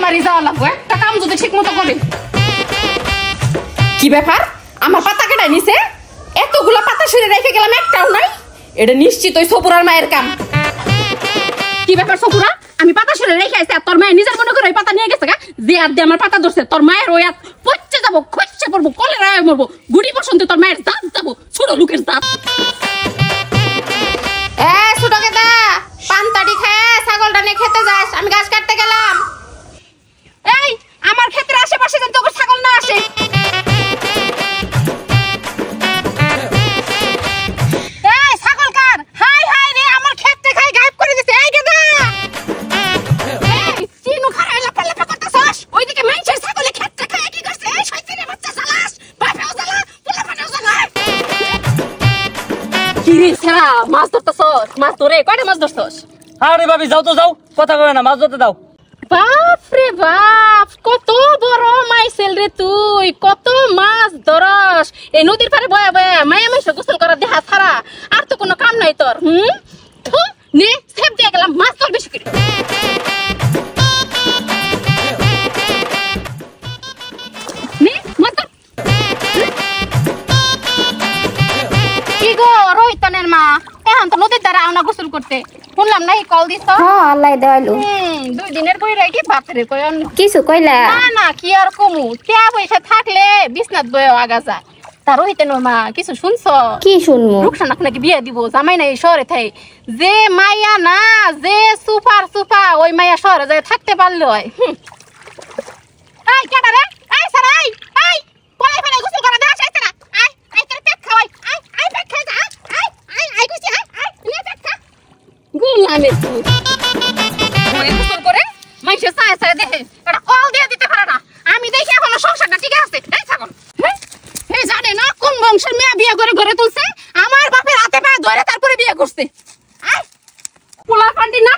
আমারই যাওয়া লাগবে, একটা কাম যদি ঠিক মতো করে। কি ব্যাপার, আমার পাতা কেটে নিছে? এতগুলা পাতা সরে রেখে গেলাম, একটাও নাই। এটা নিশ্চিত ওই সপুরার মায়ের কাম। কি ব্যাপার সপুরা, আমি পাতা সরে রেখে আসছি, তোর মায়ের নিজের মনে করে ওই পাতা নিয়ে গেছে গা? যে হাত দিয়ে আমার পাতা ধরছে, তোর মায়ের ওই হাত পচে যাবো, খসে পড়বো, কলেরায় মরবো, গুড়ি বসন্তে তোর মায়ের দাঁত যাবো, ছোট লোকের দাঁত। ছোট কেদা, পান্তাড়ি খায় ছাগলটা নিয়ে খেতে যাস, আমি ঘাস কাটতে গেলাম। এই আমার ক্ষেতের আশেপাশে যেন তোর ছাগল না আসে। এই ছাগল কার? হাই হাই রে, আমার ক্ষেতে খাই গায়েব করে দিছে। এই কেদা, এই চিনু খারাই লাফা লাফা করতেছস, ওইদিকে মানুষের ছাগলে ক্ষেতে খায় কি করছে? এই শয়তানের বাচ্চা চালাস, বাপেও চালা, পোলাপানেও চালা। কি রে ছাড়া, মাছ ধরতেছস? মাছ ধরে কয়টা মাছ ধরছস? আরে ভাবি যাও তো যাও, কথা কয় না, মাছ ধরতে দাও। বাপ রে বাপ, কত বড় মাইসেল রে তুই, কত মাছ ধরস এই নদীর পারে বয়া বয়া, মায়া মাইসে গোসল করা দেহা ছাড়া আর তো কোনো কাম নাই তোর। নে সেপ দিয়ে গেলাম, মাছ ধর বেশি করে। নে মাছ ধর। কি গো রোহিতনের মা, এখন তো নদীর দ্বারা আওনা গোসল করতে, শুনলাম নাই কল দিছ? হ্যাঁ আল্লাহ দেওয়ালো। 2 দিনের কই রাখি বাপরে কই কিছু কইলা না না, কি আর কমু, টিয়া পয়সা থাকলে বিছনাত বয়ে আগা যায়। তার হইতে মা কিছু শুনছ? কি শুনমু? রুকসান আপনাকে বিয়ে দিব, জামাই নাই শহরে থাই, যে মাইয়া না, যে সুপার সুপা ওই মাইয়া শহরে যায় থাকতে পারলে হয়। এই কেডা রে? এই সারা, এই পলাই ফেলে গোসল করে দাও আইতে না। আই আই তোর পেট খাওয়াই, আই আই পেট খাই যা, আই আই আই গুছি, আই নে পেট খা। গুলামে তুই ওই গোসল করে মাইসে চায় চায় দেখে এটা কল দিয়ে দিতে পারে না। আমি দেখি এখনো সংসারটা ঠিক আছে। এই ছাগল, এই জানে না কোন বংশের মেয়ে বিয়ে করে ঘরে তুলছে, আমার বাপের হাতে পায়ে ধরে তারপরে বিয়ে করছে। আই পোলা পান্ডি না